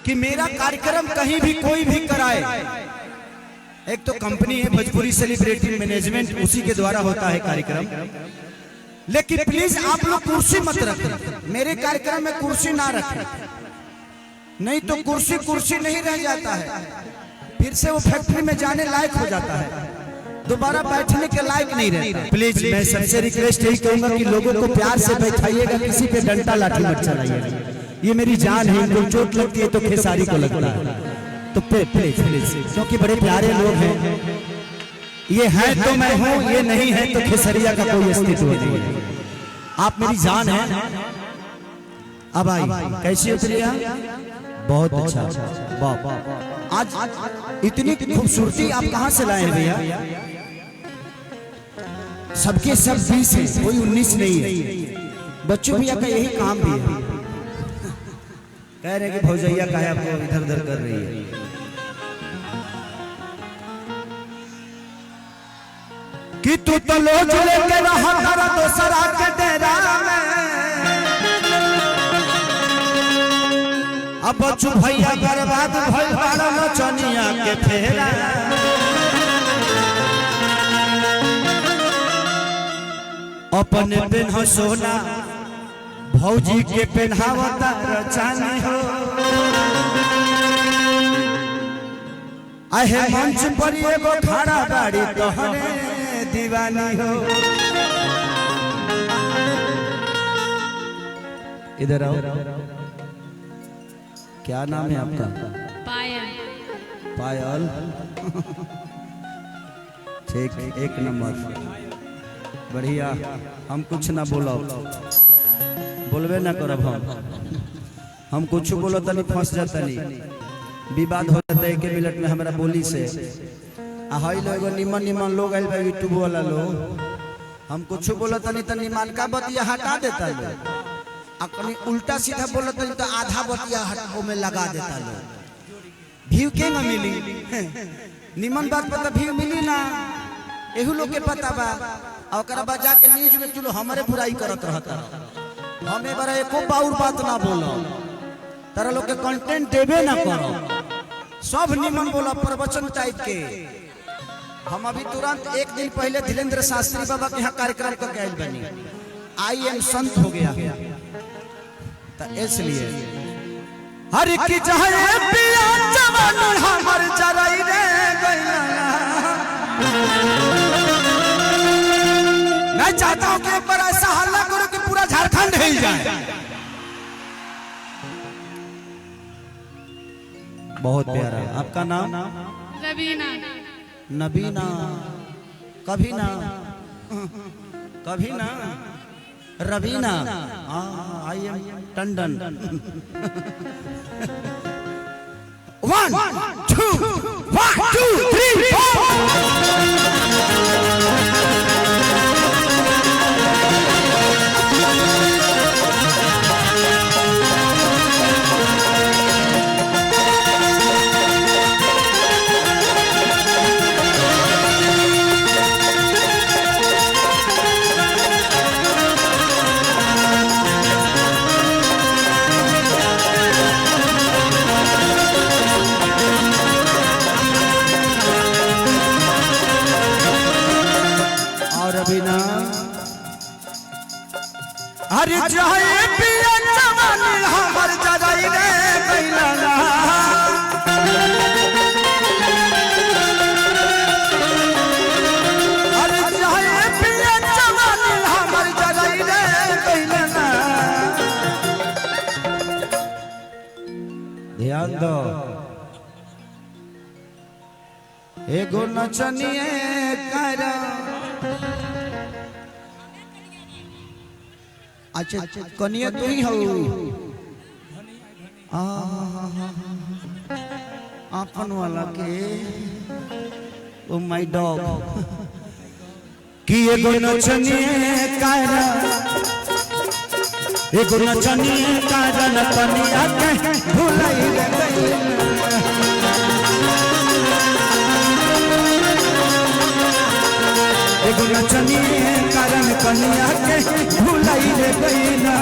कि मेरा कार्यक्रम कहीं भी कोई भी कराए। एक तो कंपनी है भोजपुरी सेलिब्रिटी मैनेजमेंट, उसी के द्वारा होता है कार्यक्रम। लेकिन प्लीज आप लोग कुर्सी मत रखें, मेरे कार्यक्रम में कुर्सी ना रखें, नहीं तो कुर्सी कुर्सी नहीं रह जाता है, फिर से वो फैक्ट्री में जाने लायक हो जाता है, दोबारा बैठने के लायक नहीं रहता। प्लीज मैं सबसे रिक्वेस्ट यही करूंगा कि लोगों को प्यार से बैठाइएगा, किसी पे डंडा लाठी मत चलाइएगा। ये मेरी जान है, इनको चोट लगती है तो खेसारी को लगता है, तो प्लीज प्लीज, क्योंकि बड़े प्यारे लोग हैं। ये है तो मैं हूँ, ये नहीं है तो खेसरिया का कोई अस्तित्व नहीं है। आप मेरी जान है। अब आई कैसी उतरिया? बहुत अच्छा, वाह। आज इतनी खूबसूरती आप कहाँ से लाए हैं भैया? सबके सब 20 है, कोई 19 नहीं है। बच्चों भैया का यही काम भी है। कह रहे कि भौजैया का है, आपको इधर उधर कर रही है। कि तू तो लोज लेके रहा तारा दोसरा के डेरा में, अब बच्चू भैया बर्बाद भइल बाड़ा नचनिया के फेरा। अपने पेन्ह सोना भौजी के पेन्हावता रचानी हो, आहे मंच पर एगो खड़ा गाड़ी तोहरे दीवानी हो। इधर आओ, क्या नाम है आपका? पायल। पायल, ठीक, एक नंबर, बढ़िया। हम कुछ ना बोलो, बोलबे ना करब। हम कुछ बोलो तनी फंस जाता, नहीं विवाद हो जाता है 1 मिनट में हमारा बोली से। हाई लोग निमन निमन लोग आइल बा यूट्यूब वाला लोग, हम कुछ बोलो तनी तनी मान का बतिया हटा देता लोग, अपनी उल्टा सीधा बोलो तनी तो आधा बतिया हटाओ में लगा देता लोग। व्यू के ना मिली निमन बात पता व्यू मिली ना, एहू लोग के पता बा। और बजा के न्यूज में चलो हमारे बुराई करत रहता, हमें बड़ा एको बाउर बात ना बोलो, तारा लोग के कंटेंट देवे ना करो, सब निमन बोलो प्रवचन टाइप के। हम अभी तुरंत 1 दिन पहले धीरेन्द्र शास्त्री बाबा के यहाँ कार्यक्रम करके आए बनी, आई एम संत हो गया, तो इसलिए हर की चाहे पिया जवान हमर जराई रे गइला। मैं चाहता हूं कि एक बार ऐसा हल्ला करो कि पूरा झारखंड हिल जाए। बहुत प्यारा। आपका नाम? रवीना। नबीना। कभी ना कभी ना रवीना। I am Tandon. 1 2 1 2 3 4। अरे चाहे पिया जवान हमर जराई रे गइला ना। अरे चाहे पिया जवान हमर जराई रे गइला ना। ध्यान दो, एगो नचनिए करा। अच्छा कनिया तू ही हो? आपन वाला के ओ माय डॉग कि एगो नचनिए कारा, एगो नचनिए कारा न कनिया के भुलाई गई। एगो नचनिए कारण कनिया के भुलाई रे गई ना।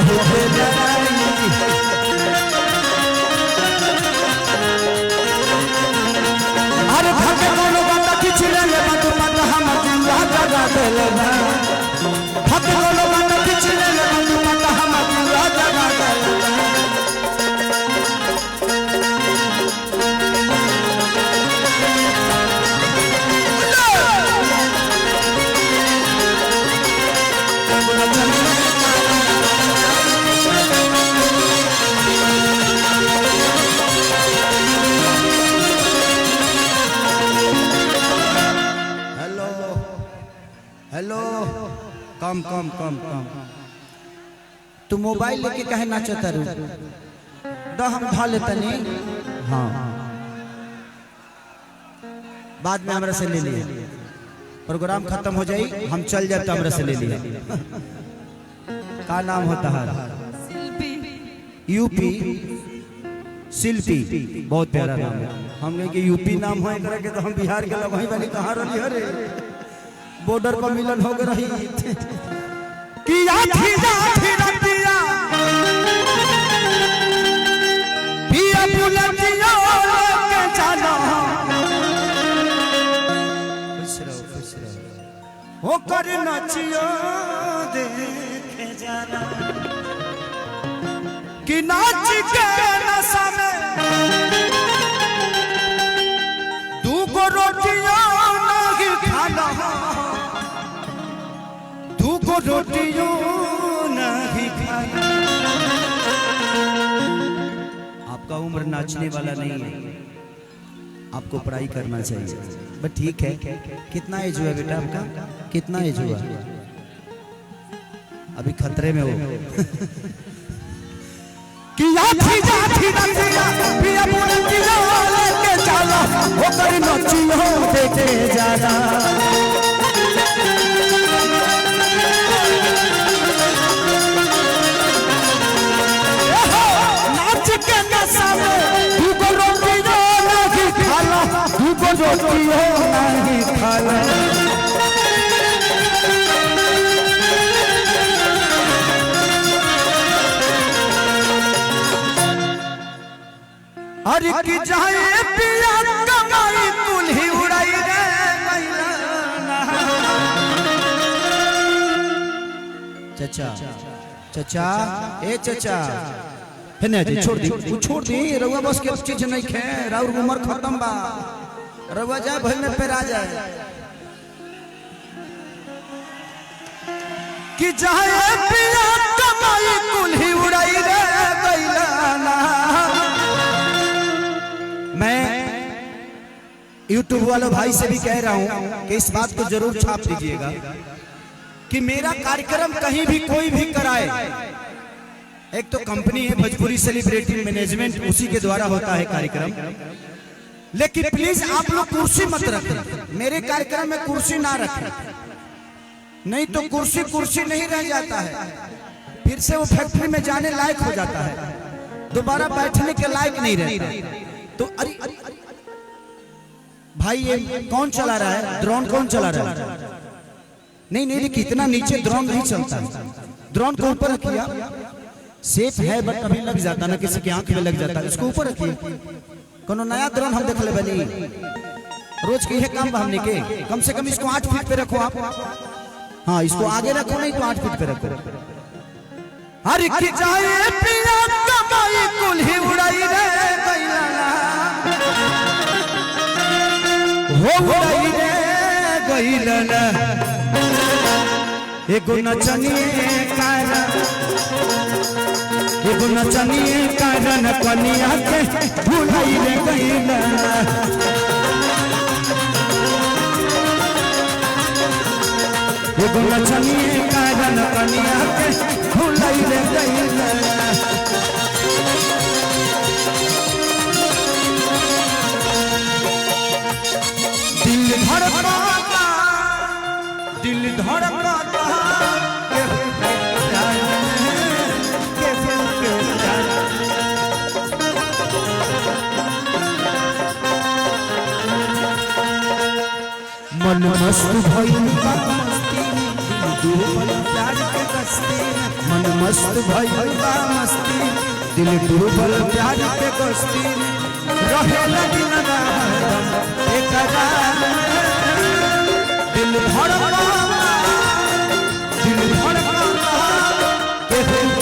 होके जाई अरे भागे कोनो बात किछ ले बात बात हम जिंदा जगा देले बा भागे कोनो बात किछ ले बात बात हम जिंदा जगा देले हेलो कम कम कम कम तू मोबाइल लेके कहे नाचता रू द हम ढा लेतनी हाँ बाद में हमरा से ले लिए प्रोग्राम खत्म हो जाई हम चल जाए तो हमरा से ले लिए का नाम होता है यूपी शिल्पी बहुत प्यारा नाम है हम कहे कि यूपी नाम है करके तो हम बिहार के लोग वहीं बनी कहाँ रही हरे बॉर्डर पर मिलन हो गई रही कि आखी जाती रतिया पिया बुलतिया के जाना खुश रहो हो कर नचियो देखे जाना कि नाच के नशा में दू को रोटियां नहीं खाना को रोटियों नहीं खाना आपका उम्र नाचने वाला नहीं है आपको पढ़ाई करना चाहिए बट ठीक है कितना एज हुआ बेटा आपका कितना एज हुआ अभी खतरे में हो कि आठी जाठी रतिया पिया बुलतिया लेके चला हो कर नचियो देखे जाना रोटियों नहीं खाना अरे की जाए पिया कमाई कुल्ही उड़ाई रे चचा चचा ए चचा है ना जी छोड़ दी रउआ बस के चीज नहीं खे राउर उम्र खत्म बा रउआ जाए भई में पेरा जाए कि जाए पिया कमाई कुल्ही उड़ाई रे गइलाना मैं YouTube वालों भाई से भी कह रहा हूं कि इस बात को जरूर छाप दीजिएगा कि मेरा कार्यक्रम कहीं भी कोई भी कराए एक तो कंपनी है भोजपुरी सेलिब्रिटी मैनेजमेंट उसी के द्वारा होता है कार्यक्रम लेकिन प्लीज आप लोग कुर्सी मत रखें मेरे कार्यक्रम में कुर्सी ना रखें नहीं तो कुर्सी नहीं रह जाता है फिर से वो फैक्ट्री में जाने लायक हो जाता है दोबारा बैठने के लायक नहीं रहता तो अरे भाई ये कौन चला रहा है ड्रोन कौन चला रहा है नहीं कितना नीचे ड्रोन नहीं चलता ड्रोन को ऊपर रखिए सेफ है बट अभी लग जाता ना किसी की आंख में लग जाता है इसको ऊपर रखिए कोनो नया ड्रोन हम देख ले बनी रोज के ये काम हमने के कम से कम इसको 8 फीट पे रखो आप हाँ इसको आगे रखो नहीं तो 8 फीट पे रखो हर की जाए पिया कमाई कुल्ही उड़ाई रे गइलाना हो उड़ाई रे गइलाना एगो नचनिए कारण कनिया के भुलाई रे गइलाना एगो नचनिए कारण कनिया के भुलाई रे गइलाना दिल धड़काता मन मस्त भइल बा मस्ती दू पल प्यार के मस्ती मन मस्त भइल बा मस्ती दिल डूबल प्यार के कश्ती रहे लगी ना एकरा दिल धड़का के दिल प्यार के दिल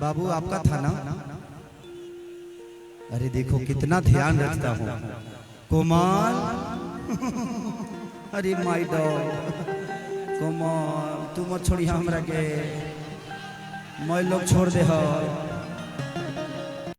बाबू आपका था ना? अरे देखो कितना ध्यान रखता हूँ कोमल। अरे माय डॉग कोमल तू मत छोड़ी हमरा के, मैं लोग छोड़ दे हो।